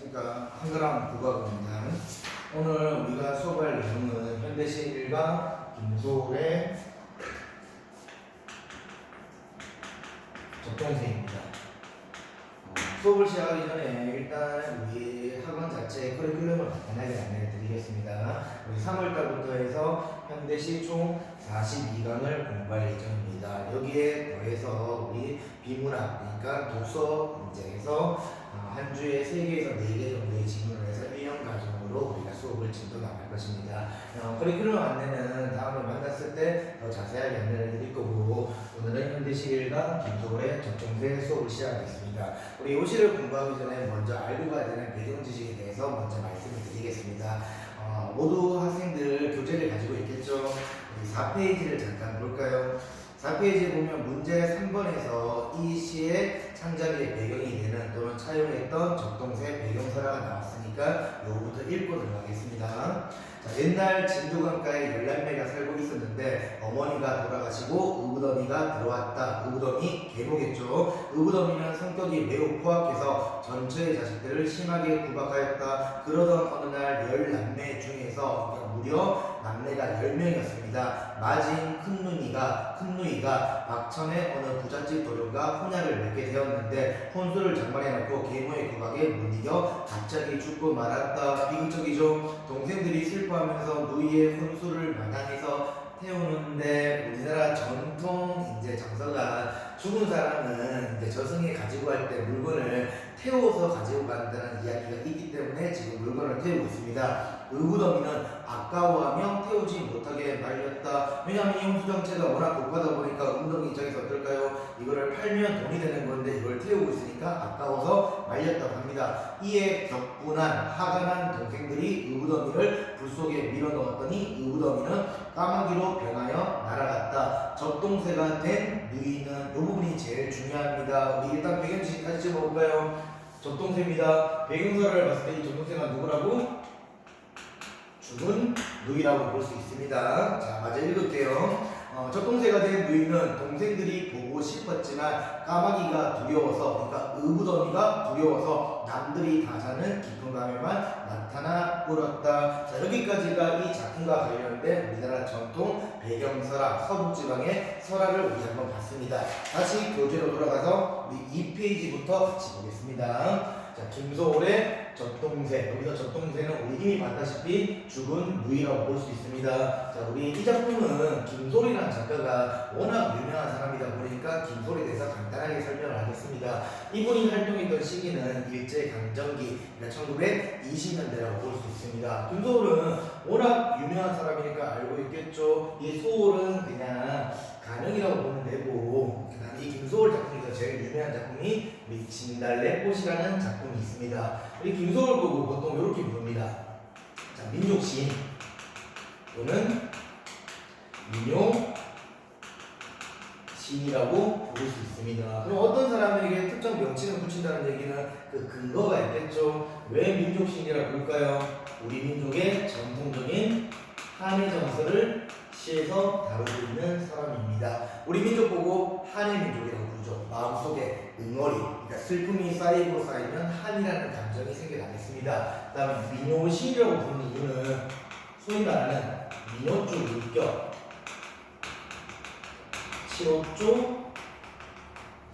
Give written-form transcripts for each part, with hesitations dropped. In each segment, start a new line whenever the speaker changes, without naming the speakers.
안녕하십니까. 한글함 국어입니다. 오늘 우리가 수업할 내용은 현대시 1강 김소울의 적동생입니다. 수업을 시작하기 전에 일단 우리 학원 자체 커리큘럼을 간단하게 안내해 드리겠습니다. 우리 3월달부터 해서 현대시 총 42강을 공부할 예정입니다. 여기에 더해서 우리 비문학, 그러니까 독서 문제에서 한 주에 3개에서 4개 정도의 지문을 해서 1년 과정으로 우리가 수업을 진도 나갈 것입니다. 커리큘럼 안내는 다음에 만났을 때 더 자세하게 안내를 드릴 거고, 오늘은 현대시 1강 김소울의 적동생 수업을 시작하겠습니다. 우리 요시를 공부하기 전에 먼저 알고 가야 되는 배경 지식에 대해서 먼저 말씀을 드리겠습니다. 모두 학생들 교재를 가지고 있겠죠. 우리 4페이지를 잠깐 볼까요? 4페이지에 보면 문제 3번에서 이 시의 창작의 배경이 되는 또는 차용했던 적동생 배경설화가 나왔으니까 요거부터 읽고 들어가겠습니다. 자, 옛날 진두강가에 11매가 살고 있었는데 어머니가 돌아가시고 의붓어미가 들어왔다. 의붓어미 계모겠죠. 의붓어미는 성격이 매우 포악해서 전처의 자식들을 심하게 구박하였다. 그러던 어느 날 10남매 중에서 무려 남매가 10명이었습니다. 마진 큰누이가 박천의 어느 부잣집 도련과 혼약을 맺게 되었는데 혼수를 장만해놓고 계모의 구박에 못 이겨 갑자기 죽고 말았다. 비극적이죠. 동생들이 슬퍼하면서 누이의 혼수를 마당에서 태우는데 우리나라 전통 이제 정서가 죽은 사람은 이제 저승에 가지고 갈 때 물건을 태워서 가지고 간다는 이야기가 있기 때문에 지금 물건을 태우고 있습니다. 의붓어미는 아까워하며 태우지 못하게 말렸다. 왜냐하면 이 홍수정체가 워낙 고가다 보니까 의붓어미 입장에서 어떨까요? 이거를 팔면 돈이 되는 건데 이걸 태우고 있으니까 아까워서 말렸다고 합니다. 이에 격분한 하관한 동생들이 의붓어미를 불 속에 밀어넣었더니 의붓어미는 까마귀로 변하여 날아갔다. 적동생가 된 누이는 이 부분이 제일 중요합니다. 우리 일단 배경지식 같이 찍어볼까요? 적동생입니다. 배경설을 봤을 때 이 적동생은 누구라고? 죽은 누이라고 볼 수 있습니다. 자, 맞아 읽을게요. 적동생가 된 누이는 동생들이 보고 싶었지만 까마귀가 두려워서, 그러니까 의붓어미가 두려워서 남들이 다 자는 깊은 밤에만 나타나 울었다. 자, 여기까지가 이 작품과 관련된 우리나라 전통 배경설화, 서북지방의 설화를 우리 한번 봤습니다. 다시 교재로 돌아가서 우리 2페이지부터 같이 보겠습니다. 자, 김소울의 적동생. 여기서 적동생은 우리 이미 봤다시피 죽은 누이라고 볼 수 있습니다. 자, 우리 이 작품은 김소울이라는 작가가 워낙 유명한 사람이다 보니까 김소울에 대해서 간단하게 설명을 하겠습니다. 이분이 활동했던 시기는 일제강점기, 그러니까 1920년대라고 볼 수 있습니다. 김소울은 워낙 유명한 사람이니까 알고 있겠죠. 이 소울은 그냥 가명이라고 보면 되고, 그다음 이 김소울 작품에서 제일 유명한 작품이 우리 진달래꽃이라는 작품이 있습니다. 우리 김소울 보고 보통 이렇게 부릅니다. 자, 민족시인 또는 민요시인이라고 부를 수 있습니다. 그럼 어떤 사람에게 특정 명칭을 붙인다는 얘기는 그 근거가 있겠죠. 왜 민족시인이라고 부를까요? 우리 민족의 전통적인 한해 정서를 시에서 다루고 있는 사람입니다. 우리 민족 보고 한해 민족이라고 부르죠. 마음속에 응어리, 그러니까 슬픔이 쌓이고 쌓이면 한이라는 감정이 생겨나겠습니다. 그 다음에 민요시라고 부르는 이유는 소위 말하는 민요 쪽 물격, 7호조,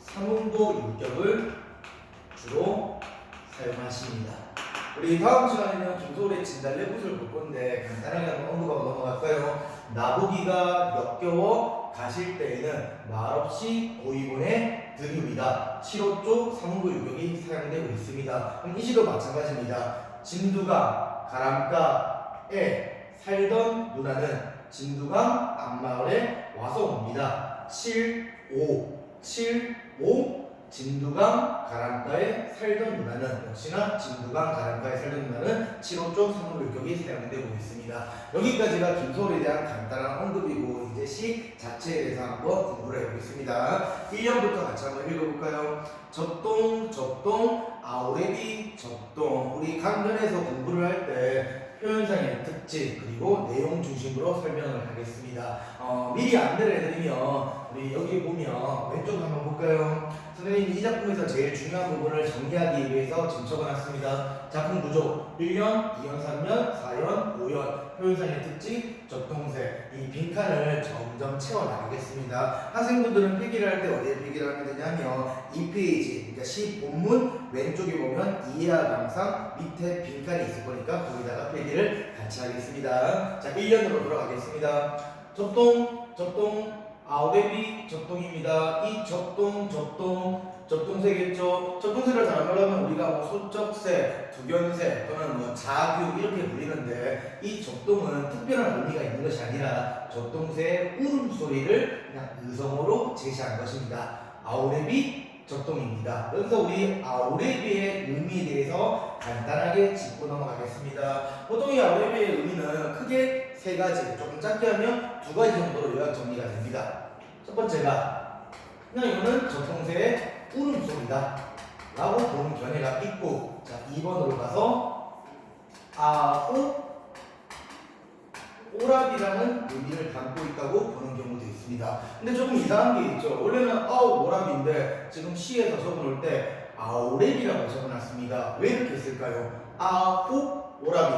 삼음도 율격을 주로 사용하십니다. 우리 다음 시간에는 김소울의 진달래꽃을 볼 건데 간단하게 한번 언급하고 넘어갈까요? 나보기가 역겨워 가실 때에는 말없이 고이곤에 들이우이다. 7호조 삼음도 율격이 사용되고 있습니다. 그럼 이 시도 마찬가지입니다. 진두강 가람가에 살던 누나는 진두강 앞마을에 와서 옵니다. 7오 진두강 가람가에 살던 누나는, 역시나 진두강 가람가에 살던 누나는 7호조 삼음도 율격이 사용되고 있습니다. 여기까지가 김소울에 대한 간단한 언급이고, 이제 시 자체에 대해서 한번 공부를 해보겠습니다. 1년부터 같이 한번 읽어볼까요? 적동, 아우레비 적동. 우리 강연에서 공부를 할 때 표현상의 특징 그리고 내용 중심으로 설명을 하겠습니다. 미리 안내를 해드리면 우리 여기 보면 왼쪽 한번 볼까요? 선생님이 이 작품에서 제일 중요한 부분을 정리하기 위해서 지금 적어놨습니다. 작품 구조 1년, 2년, 3년, 4년, 5년 표현상의 특징, 적동세 이 빈칸을 점점 채워나가겠습니다. 학생분들은 필기를 할 때 어디에 필기를 하면 되냐면 2페이지 그러니까 시 본문 왼쪽에 보면 이해와 감상 밑에 빈칸이 있을 거니까 거기다가 필기를 같이 하겠습니다. 자 1년으로 돌아가겠습니다. 적동 아우레비 적동입니다. 이 적동세겠죠. 적동세를 잘 말하면 우리가 뭐 소적세, 두견세 또는 뭐 자규 이렇게 불리는데 이 적동은 특별한 의미가 있는 것이 아니라 적동세의 울음소리를 그냥 의성어로 제시한 것입니다. 아우레비 적동입니다. 여기서 우리 아우레비의 의미에 대해서 간단하게 짚고 넘어가겠습니다. 보통 이 아우레비의 의미는 크게 세 가지, 조금 짧게 하면 두 가지 정도로 요약 정리가 됩니다. 첫 번째가 그냥 이거는 적동세의 울음소리다 라고 보는 견해가 있고, 자 2번으로 가서 오랍이라는 의미를 담고 있다고 보는 경우도 있습니다. 근데 조금 이상한 게 있죠. 원래는 오랍인데 지금 시에서 적어놓을 때 아우레비라고 적어놨습니다. 왜 이렇게 쓸까요? 오랍이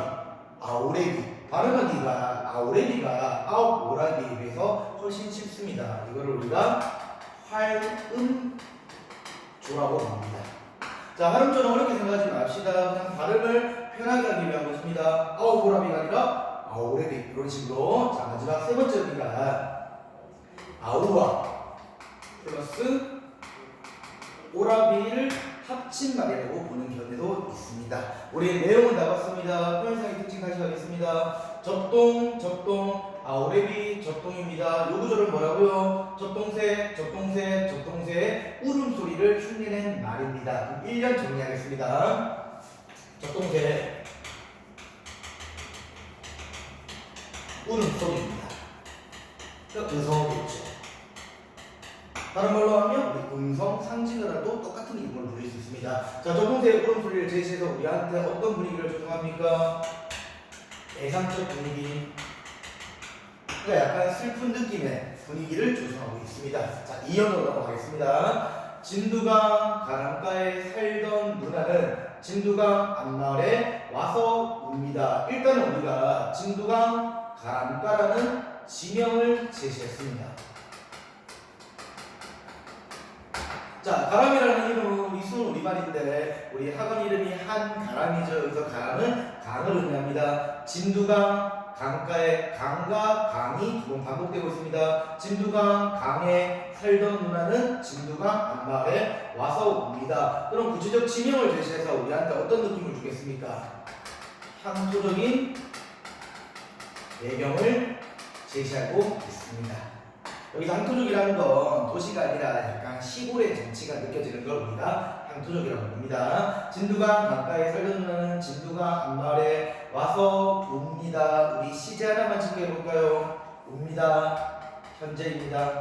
아우레비 발음하기가 아우레비가 오랍이에 비해서 훨씬 쉽습니다. 이거를 우리가 활음조라고 합니다. 자, 발음조는 어렵게 생각하지 맙시다. 그냥 발음을 편하게 하기 위한 것입니다. 오랍이가 아니라 아우레비 이런 식으로. 자, 마지막 세 번째입니다. 아우와 플러스 오라비를 합친 말이라고 보는 견해도 있습니다. 우리 내용은 나왔습니다. 표현상의 특징 다시 가겠습니다. 적동, 아우레비 적동입니다. 요 구조를 뭐라고요? 적동세의 울음소리를 흉내낸 말입니다. 1년 정리하겠습니다. 적동세 울음소리입니다. 의성어겠죠. 다른 말로 하면 우리 음성 상징으로도 똑같은 이름을 부릴 수 있습니다. 자, 적동세의 울음소리를 제시해서 우리한테 어떤 분위기를 조성합니까? 애상적 분위기, 그러니까 약간 슬픈 느낌의 분위기를 조성하고 있습니다. 자, 2연으로 넘어가겠습니다. 진두강 가람가에 살던 누나는 진두강 앞마을에 와서 웁니다. 일단은 우리가 진두강 가람가라는 지명을 제시했습니다. 자, 가람이라는 이름은 우리 순 우리말인데 우리 학원 이름이 한가람이죠. 여기서 가람은 강을 의미합니다. 진두강 강가에 강과 강이 두 번 반복되고 있습니다. 진두강 강에 살던 누나는 진두강 앞마을에 와서 옵니다. 그럼 구체적 지명을 제시해서 우리한테 어떤 느낌을 주겠습니까? 향토적인 배경을 제시하고 있습니다. 여기서 향토적이라는 건 도시가 아니라 약간 시골의 정치가 느껴지는 걸 우리가 향토적이라고 봅니다. 진두강 강가에 살던 누나는 진두강 앞마을에 와서 옵니다. 우리 시제 하나만 체크해볼까요? 옵니다. 현재입니다.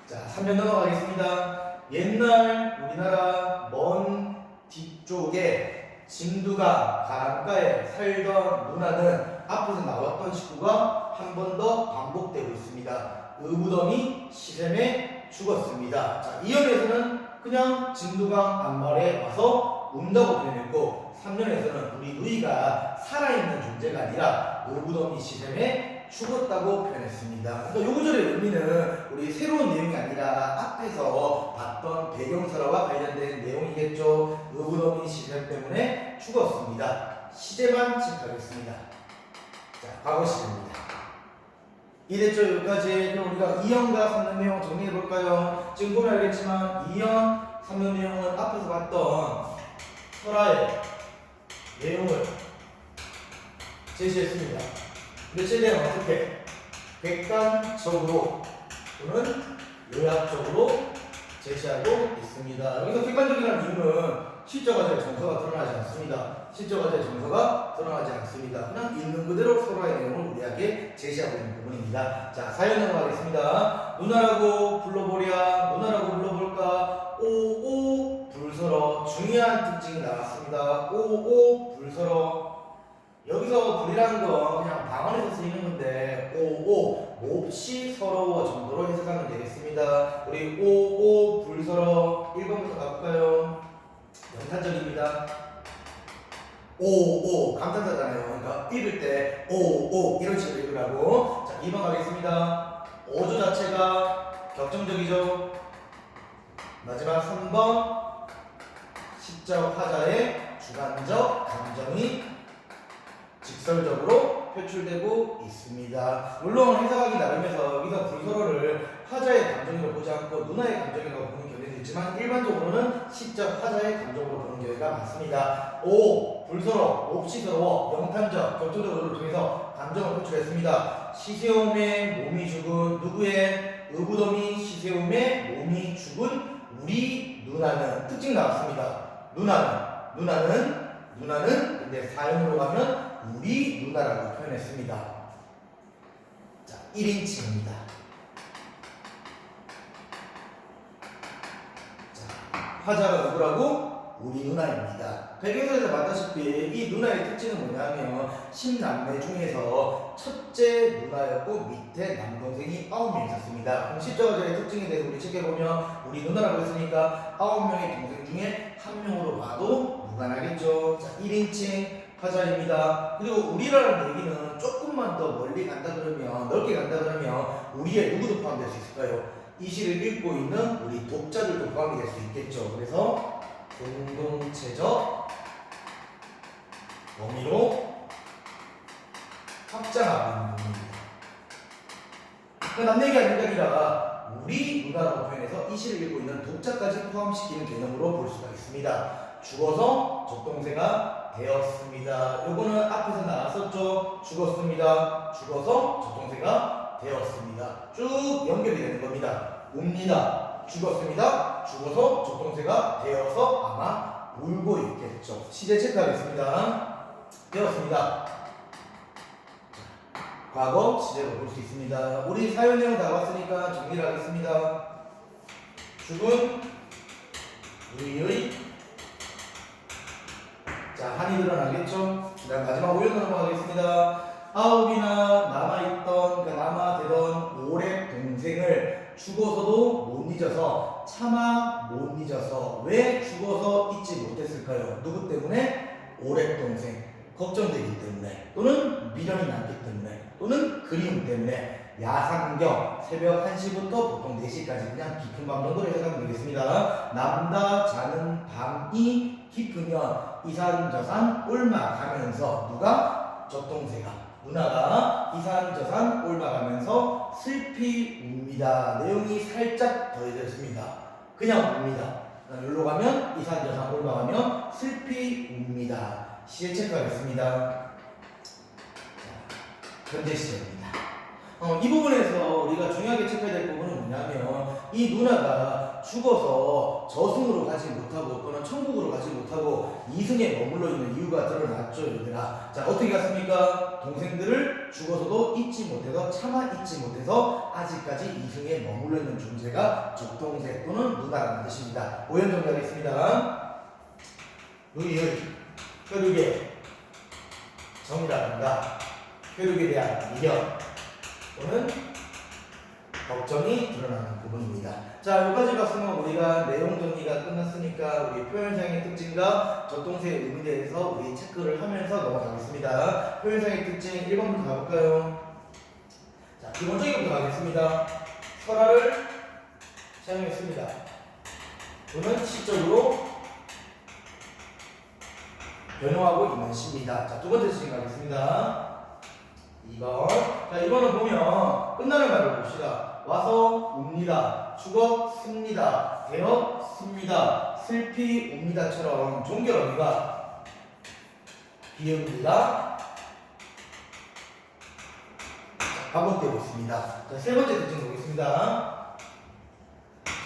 자, 3년 넘어가겠습니다. 옛날 우리나라 먼 뒤쪽에 진두강 강가에 살던 누나는 앞에서 나왔던 식구가 한 번 더 반복되고 있습니다. 의무덤이 시샘에 죽었습니다. 자, 이 연에서는 그냥 진두강 앞마을에 와서 운다고 표현했고, 3년에서는 우리 누이가 살아있는 존재가 아니라 의무덤이 시샘에 죽었다고 표현했습니다. 그러니까 요 구절의 의미는 우리 새로운 내용이 아니라 앞에서 봤던 배경설화와 관련된 내용이겠죠. 의무덤이 시샘 때문에 죽었습니다. 시제만 체크하겠습니다. 자, 과거 시제입니다. 이랬죠, 여기까지. 그럼 우리가 2연과 3년 내용 정리해볼까요? 지금 보면 알겠지만 2연, 3년 내용은 앞에서 봤던 설화의 내용을 제시했습니다. 근데 최대한 어떻게? 객관적으로 또는 요약적으로 제시하고 있습니다. 여기서 객관적이라는 이유는 실적과제의 정서가 드러나지 않습니다. 실적과제의 정서가 드러나지 않습니다. 그냥 있는 그대로 서로의 내용을 우리에게 제시하고 있는 부분입니다. 자, 사연 넘어가겠습니다. 누나라고 불러보랴. 누나라고 불러볼까? 오오 불서러. 중요한 특징이 나왔습니다. 오오 불서러. 여기서 불이라는 건 그냥 방언에서 쓰이는 건데 오오 몹시 서러워 정도로 해석하면 되겠습니다. 우리 오오 불서러 1번부터 가볼까요? 연탄절입니다. 오오 감탄사잖아요. 그러니까 읽을 때 오오 이런 식으로 읽으라고. 자, 2번 가겠습니다. 오조 자체가 격정적이죠. 마지막 3번 시적 화자의 주관적 감정이 직설적으로 표출되고 있습니다. 물론 해석하기 나름에서 여기서 불서로를 화자의 감정으로 보지 않고 누나의 감정이라고 보는 경우도 있지만 일반적으로는 시적 화자의 감정으로 보는 경우가 많습니다. 오 불서로, 몹시서러워, 영탄적, 격정적으로를 통해서 감정을 표출했습니다. 시세움의 몸이 죽은 누구의 의부dom이 시세움의 몸이 죽은 우리 누나는 특징 나왔습니다. 누나는 근데 사연으로 가면 우리 누나라고 표현했습니다. 자, 1인칭입니다. 자, 화자가 누구라고? 우리 누나입니다. 백에서에서 봤다시피 이 누나의 특징은 뭐냐면 10남매 중에서 첫째 누나였고 밑에 남동생이 9명 있었습니다. 그럼 시적화자의 특징에 대해서 우리 책에 보면 우리 누나라고 했으니까 9명의 동생 중에 한 명으로 봐도 무관하겠죠. 자, 1인칭 화자입니다. 그리고 우리라는 얘기는 조금만 더 멀리 간다 그러면 넓게 간다 그러면 우리의 누구도 포함될 수 있을까요? 이 시를 읽고 있는 우리 독자들도 포함이 될 수 있겠죠. 그래서 공동체적 범위로 확장하고 있는 부분입니다. 남 얘기 아니라 우리 누나라고 표현해서 이 시를 읽고 있는 독자까지 포함시키는 개념으로 볼 수가 있습니다. 죽어서 적동세가 되었습니다. 요거는 앞에서 나왔었죠. 죽었습니다. 죽어서 적동세가 되었습니다. 쭉 연결이 되는 겁니다. 웁니다. 죽었습니다. 죽어서 적동세가 되어서 아마 울고 있겠죠. 시제 체크하겠습니다. 되었습니다. 과거 시제로 볼 수 있습니다. 우리 사연 내용 다 봤으니까 정리를 하겠습니다. 죽은 의의 자, 한이 드러나겠죠? 그 다음 마지막 오연으로 넘어가겠습니다. 아홉이나 남아있던, 그러니까 남아되던 오랩 동생을 죽어서도 못 잊어서, 차마 못 잊어서, 왜 죽어서 잊지 못했을까요? 누구 때문에? 오랩 동생. 걱정되기 때문에, 또는 미련이 남기 때문에, 또는 그리움 때문에, 야상경, 새벽 1시부터 보통 4시까지 그냥 깊은 밤 정도로 해석하면 되겠습니다. 남다 자는 밤이 깊으면 이산저산 옮아가면서 누가? 적동세가 누나가 이산저산 옮아가면서 슬피 웁니다. 내용이 살짝 더해졌습니다. 그냥 웁니다. 여기로 가면 이산저산 옮아가면 슬피 웁니다. 시제 체크하겠습니다. 현재 시제입니다. 이 부분에서 우리가 중요하게 체크해야 될 부분은 뭐냐면 이 누나가 죽어서 저승으로 가지 못하고 또는 천국으로 가지 못하고 이승에 머물러 있는 이유가 드러났죠, 얘들아. 자, 어떻게 갔습니까? 동생들을 죽어서도 잊지 못해서 차마 잊지 못해서 아직까지 이승에 머물러 있는 존재가 적동생 또는 누나라는 뜻입니다. 오연 정리하겠습니다. 의의 혈육의 정이라든가 혈육에 대한 미련 또는 걱정이 드러나는 부분입니다. 자, 여기까지 봤으면 우리가 내용 정리가 끝났으니까 우리 표현상의 특징과 적동세의 의미에 대해서 우리 체크를 하면서 넘어가겠습니다. 표현상의 특징 1번부터 가볼까요? 자, 기본적인부터 가겠습니다. 설화를 사용했습니다. 또는 시적으로 변형하고 있는 시입니다. 자, 두 번째 시 가겠습니다. 2번. 자, 이거는 보면 끝나는 말을 봅시다. 와서 웁니다. 죽었습니다. 되었습니다. 슬피 웁니다처럼 종결어미가 비읍니다. 반복되고 있습니다. 자, 세 번째 특징 보겠습니다.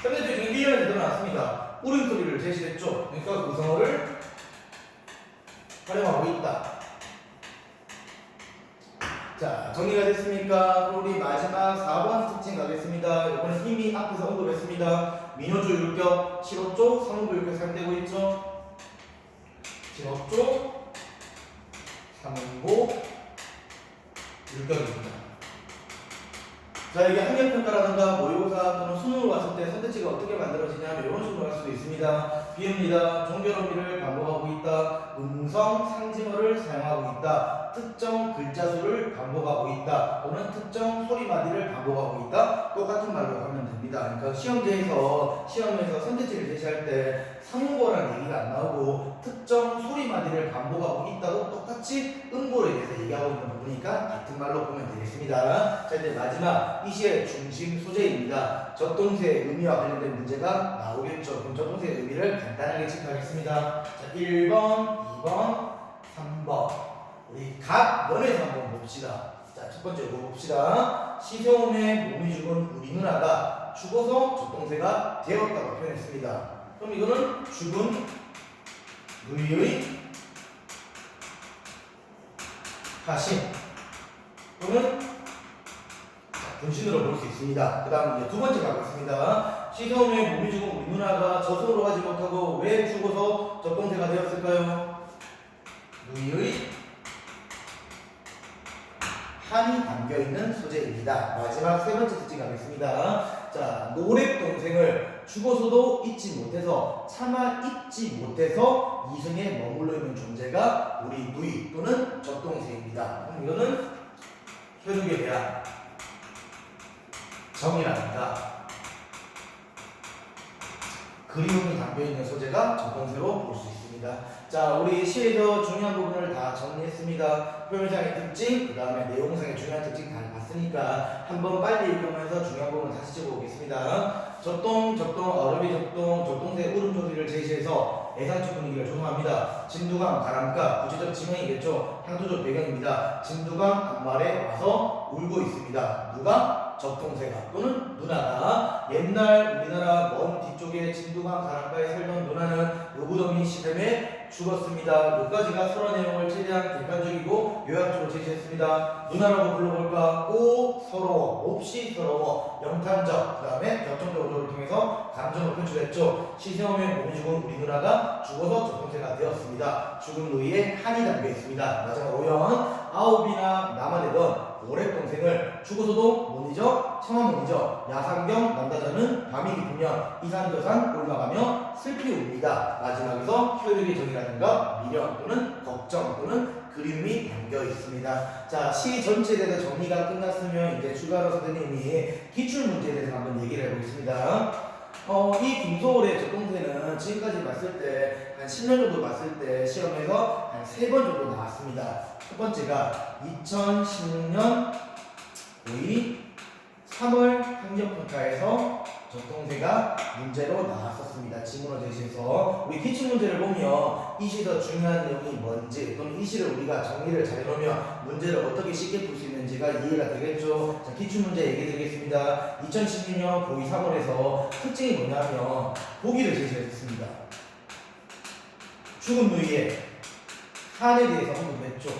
세 번째 특징은 1년에 드러났습니다. 울음소리를 제시했죠. 그러니까 구성어를 활용하고 있다. 자, 정리가 됐습니까? 우리 마지막 4번 특징 가겠습니다. 이거는 이미 앞에서 언급했습니다. 민호조 율격, 실업조, 상호부 율격 사용되고 있죠. 실업조, 상호부 율격입니다. 자, 이게 학력평가라든가 모의고사 또는 수능을 왔을 때 선택지가 어떻게 만들어지냐면 이런 식으로 할 수도 있습니다. 비읍니다. 종결어미를 반복하고 있다. 음성 상징어를 사용하고 있다. 특정 글자수를 반복하고 있다. 또는 특정 소리마디를 반복하고 있다. 똑같은 말로 하면 됩니다. 그러니까 시험지에서 선택지를 제시할 때 상호어라는 얘기가 안 나오고 특정 소리마디를 반복하고 있다고 똑같이 음보에 대해서 얘기하고 있는 부분이니까 같은 말로 보면 되겠습니다. 자, 이제 마지막 이 시의 중심 소재입니다. 접동사의 의미와 관련된 문제가 나오겠죠. 그럼 접동사의 의미를 간단하게 체크하겠습니다. 자, 1번, 2번, 3번. 우리 각 면에서 한번 봅시다. 자, 첫 번째 이거 봅시다. 시세움의 몸이 죽은 우리 누나가 죽어서 접동사가 되었다고 표현했습니다. 그럼 이거는 죽은 누이의 하신 또는 분신으로 볼 수 있습니다. 그 다음 이제 두 번째 가겠습니다. 시세움의 몸이 죽은 우리 누나가 저승으로 가지 못하고 왜 죽어서 접동사가 되었을까요? 누이의 한이 담겨있는 소재입니다. 마지막 세 번째 특징 가겠습니다. 자, 노랫동생을 죽어서도 잊지 못해서 차마 잊지 못해서 이승에 머물러 있는 존재가 우리 누이 또는 접동생입니다. 그럼 이거는 혈육에 대한 정이랍니다. 그리움이 담겨있는 소재가 접동사로 볼 수 있습니다. 자, 우리 시에서 중요한 부분을 다 정리했습니다. 표현상의 특징, 그 다음에 내용상의 중요한 특징 다 봤으니까 한번 빨리 읽으면서 중요한 부분 다시 짚어보겠습니다. 접동, 어뢰비 접동, 접동사의 울음소리를 제시해서 예상적 분위기를 조성합니다. 진두강, 바람가, 구체적 지명이겠죠. 향토적 배경입니다. 진두강 앞말에 와서 울고 있습니다. 누가? 접동사가 또는 누나가. 옛날 우리나라 먼 뒤쪽에 진두강 가람가에 살던 누나는 의구덩이 시름에 죽었습니다. 여기까지가 설화 내용을 최대한 객관적이고 요약적으로 제시했습니다. 누나라고 불러볼까? 오 서러워, 몹시 서러워, 영탄적, 그 다음에 격정적 어조를 통해서 감정을 표출했죠. 시세움의 몸이 죽은 우리 누나가 죽어서 접동사가 되었습니다. 죽은 누이에 한이 담겨 있습니다. 마지막 오연, 아홉이나 남아내던 오랫동생을 죽어서도 못 잊어, 차마 못 잊어, 야상경 남다자는 밤이 깊으면 이산저산 올라가며 슬피 웁니다. 마지막에서 효력의 정이라든가 미련 또는 걱정 또는 그리움이 담겨 있습니다. 자, 시 전체에 대해서 정리가 끝났으면 이제 추가로 선생님이 기출문제에 대해서 한번 얘기를 해보겠습니다. 이 김소월의 접동사는 지금까지 봤을 때 한 10년 정도 봤을 때 시험에서 한 3번 정도 나왔습니다. 첫 번째가 2016년 고2 3월 학력평가에서 접동사가 문제로 나왔었습니다. 지문을 제시해서 우리 기출문제를 보면 이 시에서 중요한 내용이 뭔지 또는 이 시를 우리가 정리를 잘 해놓으면 문제를 어떻게 쉽게 풀 수 있는지가 이해가 되겠죠. 자, 기출문제 얘기 드리겠습니다. 2016년 고2 3월에서 특징이 뭐냐면 보기를 제시했습니다. 죽은 누이의 한에 대해서 언급했죠.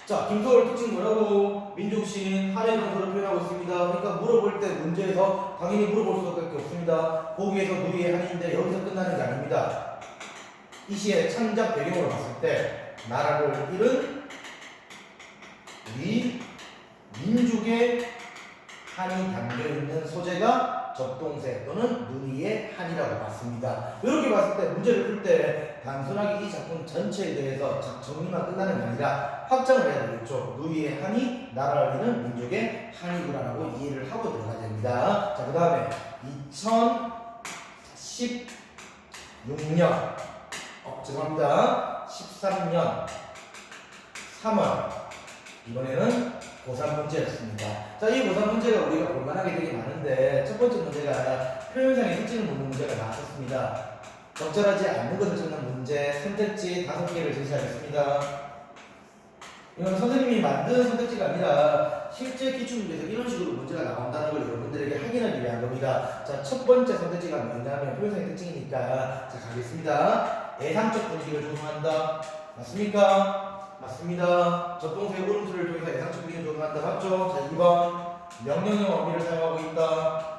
자, 김소월 특징 뭐라고? 민족신, 한의 정서를 표현하고 있습니다. 그러니까 물어볼 때 문제에서 당연히 물어볼 수밖에 없습니다. 보기에서 누이의 한인데 여기서 끝나는 게 아닙니다. 이 시의 창작 배경으로 봤을 때 나라를 잃은 우리 민족의 한이 담겨있는 소재가 접동사 또는 누이의 한이라고 봤습니다. 이렇게 봤을 때 문제를 풀 때 단순하게 이 작품 전체에 대해서 정리만 끝나는 게 아니라 확장을 해야 되겠죠. 누이의 한이 나라를 잃은 민족의 한이구나라고 이해를 하고 들어가야 됩니다. 자, 그 다음에 2016년 죄송합니다. 13년 3월 이번에는 고3 문제였습니다. 자, 이 고3 문제가 우리가 볼만하게 되게 많은데 첫 번째 문제가 표현상의 특징을 묻는 문제가 나왔었습니다. 적절하지 않는 것을 찾는 문제, 선택지 5개를 제시하겠습니다. 이건 선생님이 만든 선택지가 아니라 실제 기출문제에서 이런 식으로 문제가 나온다는 걸 여러분들에게 확인하기 위한 겁니다. 자, 첫 번째 선택지가 뭐냐면 표현상의 특징이니까 자, 가겠습니다. 예상적 분위기를 조성한다. 맞습니까? 맞습니다. 접동사의 오름수를 통해서 예상적 분위기를 조성한다. 맞죠? 자, 2번 명령형 어미를 사용하고 있다.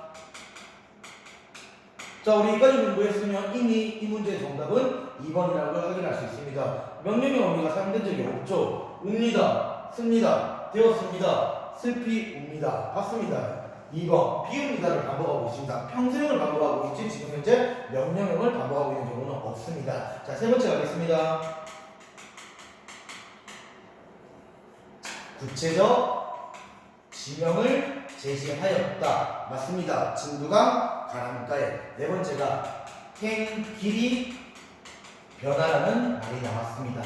자, 우리 여기까지 공부했으면 이미 이 문제의 정답은 2번이라고 확인할 수 있습니다. 명령형 어미가 사용된 적이 없죠. 웁니다, 씁니다, 되었습니다, 슬피 웁니다. 봤습니다. 2번 비읍니다를 반복하고 있습니다. 평소형을 반복하고 있지 지금 현재 명령형을 반복하고 있는 경우는 없습니다. 자, 세 번째 가겠습니다. 구체적 지명을 제시하였다. 맞습니다. 진두강 가람가에. 네 번째가 행 길이 변화라는 말이 나왔습니다.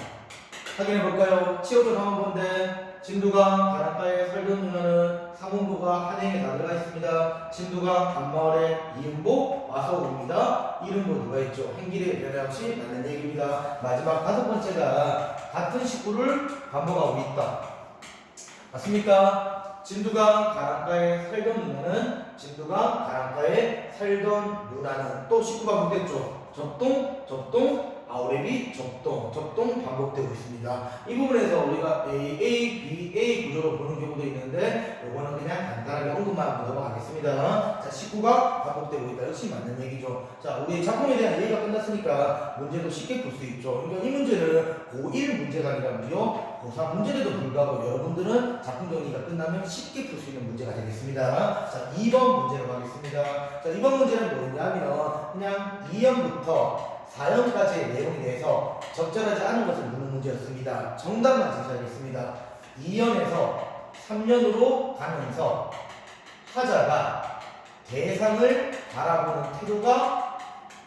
확인해 볼까요? 치어도 상황본데 진두강 가람가에 살던 누나는 상원부가 한행에 다 들어가 있습니다. 진두강 간마을에 이음보 와서 옵니다. 이름보 누가 있죠? 행길의 변화 없이 맞는 얘기입니다. 마지막 다섯 번째가 같은 식구를 반복하고 있다. 맞습니까? 진두강 가람가에 살던 누나는 진두강 가람가에 살던 누나는 또 식구가 바뀌었죠. 접동 아우레비 접동 반복되고 있습니다. 이 부분에서 우리가 A 구조로 보는 경우도 있는데 이거는 그냥 간단하게 언급만 하고 넘어가겠습니다. 자, 식구가 반복되고 있다. 역시 맞는 얘기죠. 자, 우리 작품에 대한 이해가 끝났으니까 문제도 쉽게 풀 수 있죠. 그러니까 이 문제는 고1 문제가 아니라 무려 고3 문제에도 불구하고 여러분들은 작품 정리가 끝나면 쉽게 풀 수 있는 문제가 되겠습니다. 자, 2번 문제로 가겠습니다. 자, 2번 문제는 뭐냐면 그냥 2형부터 4형까지의 내용에 대해서 적절하지 않은 것을 묻는 문제였습니다. 정답만 제시하겠습니다. 2형에서 3년으로 가면서 하자가 대상을 바라보는 태도가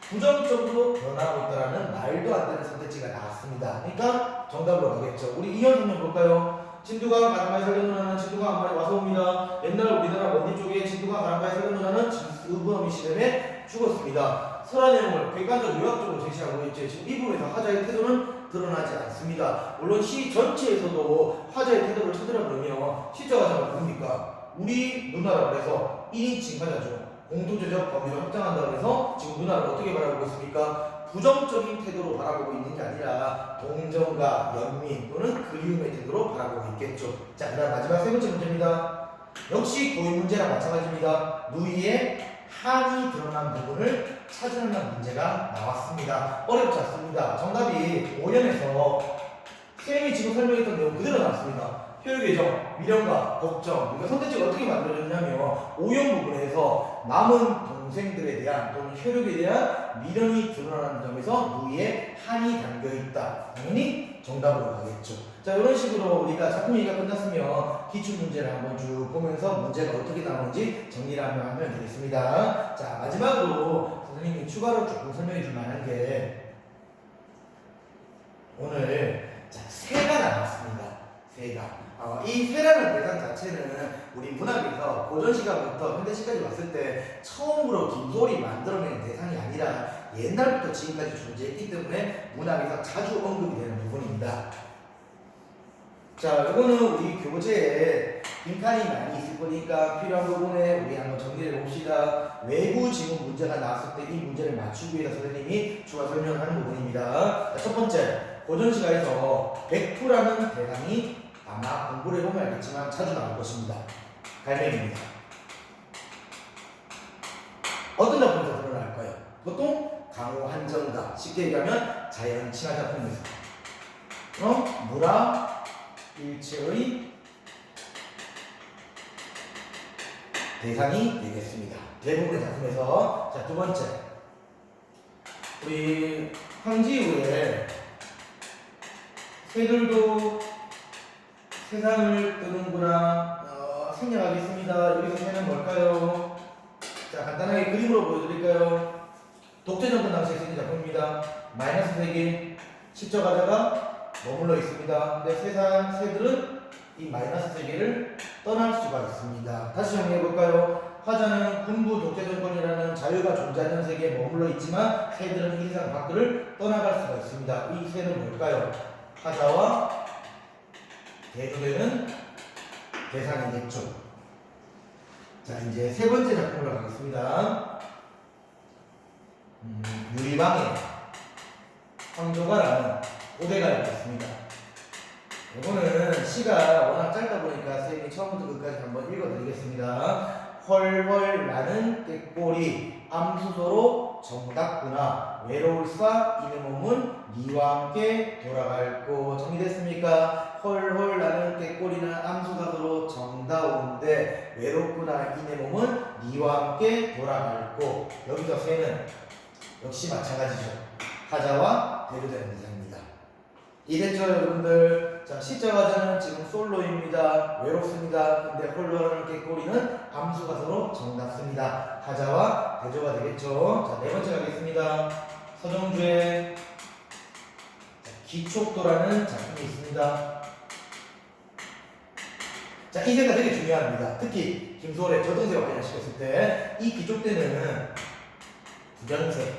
부정적으로 변하고 있다는 말도 안 되는 선택지가 나왔습니다. 그러니까 정답으로 가겠죠. 우리 2형 설명 볼까요? 진두강 가람가에 살던 누나는 진두강 한마에 와서 옵니다. 옛날 우리나라 먼지 쪽에 진두강 가람가에 살던 누나는 의부어미 시름에 죽었습니다. 설화 내용을 객관적 요약적으로 제시하고 있죠. 지금 이 부분에서 화자의 태도는 드러나지 않습니다. 물론 시 전체에서도 화자의 태도를 찾으라 그러면 시적 화자가 뭡니까? 우리 누나라고 해서 1인칭 화자죠. 공통제적 범위를 확장한다고 해서 지금 누나를 어떻게 바라보고 있습니까? 부정적인 태도로 바라보고 있는 게 아니라 동정과 연민 또는 그리움의 태도로 바라보고 있겠죠. 자, 그다음 마지막 세 번째 문제입니다. 역시 고유 문제랑 마찬가지입니다. 누이의 한이 드러난 부분을 찾으라는 문제가 나왔습니다. 어렵지 않습니다. 정답이 5년에서 쌤이 지금 설명했던 내용 그대로 나왔습니다. 효율개정, 미련과 걱정. 그러니까 선택지가 어떻게 만들어졌냐면 5형 부분에서 남은 동생들에 대한 또는 효력에 대한 미련이 드러나는 점에서 누이의 한이 담겨있다. 당연히 정답으로 가겠죠. 자, 이런 식으로 우리가 작품 얘기가 끝났으면 기출문제를 한번 쭉 보면서 문제가 어떻게 나오는지 정리를 한번 하면 되겠습니다. 자, 마지막으로 선생님이 추가로 조금 설명해 줄 만한 게 오늘 자, 새가 나왔습니다. 새가. 이 새라는 대상 자체는 우리 문학에서 고전 시간부터 현대 시까지 왔을 때 처음으로 김소월이 만들어낸 대상이 아니라 옛날부터 지금까지 존재했기 때문에 문학에서 자주 언급이 되는 부분입니다. 자, 이거는 우리 교재에 빈칸이 많이 있을 거니까 필요한 부분에 우리 한번 정리해 봅시다. 외부 지문 문제가 나왔을 때 이 문제를 맞추기 위해서 선생님이 추가 설명하는 부분입니다. 자, 첫 번째, 고전 시가에서 백부라는 대상이 아마 공부를 해보면 알겠지만 자주 나올 것입니다. 갈매기입니다. 어떤 작품에서 드러날까요? 보통 강호 한정가, 쉽게 얘기하면 자연 친화 작품에서 무라 일체의 대상이 되겠습니다. 대부분의 작품에서. 자, 두 번째, 우리 황지우의 새들도 세상을 뜨는구나 생략하겠습니다. 여기서 새는 뭘까요? 자, 간단하게 그림으로 보여드릴까요? 독재정권 당시에 생긴 작품입니다. 마이너스 3개 시적 화자가 머물러 있습니다. 근데 세상 새들은 이 마이너스 3개를 떠날 수가 있습니다. 다시 정리해볼까요? 화자는 군부 독재정권이라는 자유가 존재하는 세계에 머물러 있지만 새들은 이 세상 밖을 떠나갈 수가 있습니다. 이 새는 뭘까요? 화자와 대조되는 대상이겠죠. 자, 이제 세 번째 작품으로 가겠습니다. 유리방에 황조가라는 고대가 있습니다. 이거는 시가 워낙 짧다 보니까 선생님이 처음부터 끝까지 한번 읽어드리겠습니다. 헐헐 나는 꾀꼬리 암수소로 정답구나. 외로울사 이내 몸은 니와 함께 돌아갈 곳. 정리됐습니까? 헐헐 나는 깨꼬리는 암수사도로 정다운데 외롭구나 이내 몸은 니와 함께 돌아갈 곳. 여기서 새는 역시 마찬가지죠. 하자와 대조되는 대상입니다. 이랬죠 여러분들? 자, 시자가자는 지금 솔로입니다. 외롭습니다. 근데 홀로라는 깨꼬리는 암수가서로 정답습니다. 하자와 대조가 되겠죠. 자, 네 번째 가겠습니다. 서정주의 기촉도라는 작품이 있습니다. 자, 이 세가 되게 중요합니다. 특히 김소월의 저동세와 관련시켰을 때 이 기촉대는 구견세라고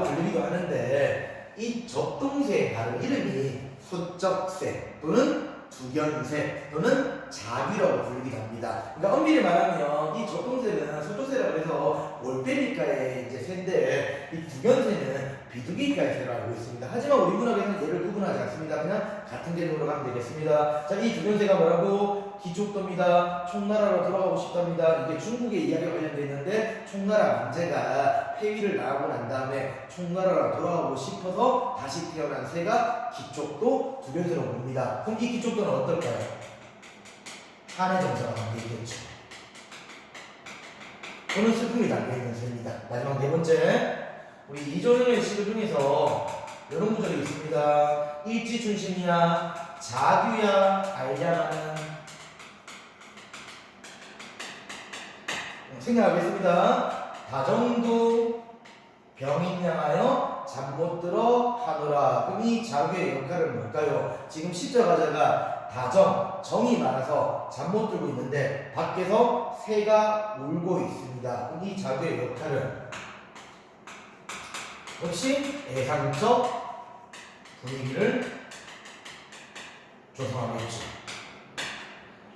불리기도 하는데 이 접동세의 다른 이름이 소적세 또는 두견세 또는 자귀라고 불리기도 합니다. 그러니까 엄밀히 말하면 이 접동세는 소적세라고 해서 올빼미가의 이제 세인데 이 두견세는 비두기가의 세로 알고 있습니다. 하지만 우리 문학에서는 얘를 구분하지 않습니다. 그냥 같은 개념으로 가면 되겠습니다. 자, 이 두견세가 뭐라고? 기촉도입니다. 총나라로 돌아가고 싶답니다. 이게 중국의 이야기가 관련되어 있는데 총나라 왕제가 폐위를 당하고 난 다음에 총나라로 돌아가고 싶어서 다시 태어난 새가 기촉도 두견세로 봅니다. 그럼 이 기촉도는 어떨까요? 한의 정자가 담겨있겠죠. 또는 슬픔이 담겨있는 새입니다. 마지막 네 번째, 우리 이조연의 시글 중에서 이런 구절이 있습니다. 일지춘신이야 자규야 알야라는 생각하겠습니다. 다정도 병인 향하여 잠 못 들어 하노라. 그럼 이 자규의 역할은 뭘까요? 지금 십자가자가 다정, 정이 많아서 잠 못 들고 있는데 밖에서 새가 울고 있습니다. 그럼 이 자규의 역할은 역시 애상적 분위기를 조성하겠죠.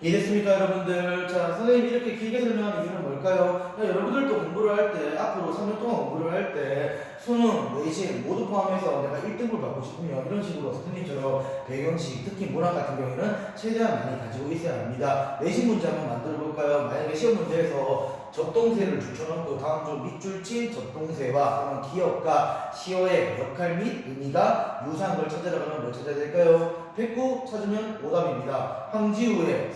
이해됐습니까 여러분들? 자, 선생님이 이렇게 길게 설명한 이유는 뭘까요? 여러분들도 공부를 할 때, 앞으로 3년 동안 공부를 할 때 수능, 내신 모두 포함해서 내가 1등급을 받고 싶으면 이런 식으로 선생님처럼 배경식, 특히 문학 같은 경우에는 최대한 많이 가지고 있어야 합니다. 내신 문제 한번 만들어 볼까요? 만약에 시험 문제에서 접동세를 줄쳐놓고 다음 중 밑줄친 접동세와 또는 기억과 시어의 역할 및 의미가 유사한 걸 찾아가면 뭘 찾아야 될까요? 백구 찾으면 오답입니다. 항지우의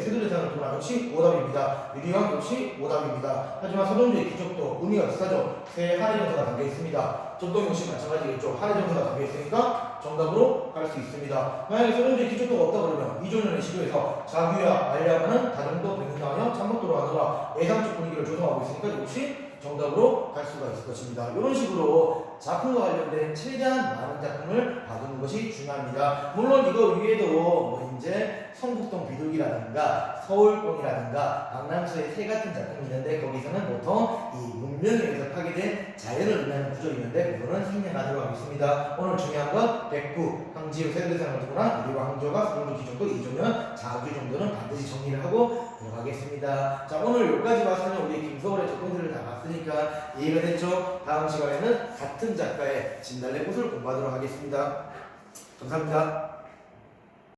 세두대상을 통한 역시 오답입니다. 유리왕 역시 오답입니다. 하지만 서정주의 기적도 의미가 비슷하죠. 새 한의 정사가 담겨 있습니다. 접동 역시 마찬가지겠죠. 한의 정사가 담겨 있으니까 정답으로 갈 수 있습니다. 만약에 서정주의 기적도가 없다 그러면 이조연의 시도에서 자규야 알야가는 다정도 백인당하여 참못도로 하느라 예상적 분위기를 조성하고 있으니까 역시 정답으로 갈 수가 있을 것입니다. 이런 식으로 작품과 관련된 최대한 많은 작품을 봐두는 것이 중요합니다. 물론 이거 위에도 뭐 이제 성북동 비둘기라든가 서울봉이라든가 강남서의 새 같은 작품이 있는데 거기서는 보통 이 문명에 의해서 파괴된 자연을 의미하는 구절이 있는데 그거는 생략하도록 하겠습니다. 오늘 중요한 건 백구, 황지우, 세대상을 두거나 우리와 항조가 서정주 기정도 이조면 자규 정도는 반드시 정리를 하고 들어가겠습니다. 자, 오늘 여기까지 봤으면 우리 김서울의 접동세를 다 봤으니까 이해가 됐죠? 다음 시간에는 같은 작가의 진달래꽃을 공부하도록 하겠습니다. 감사합니다.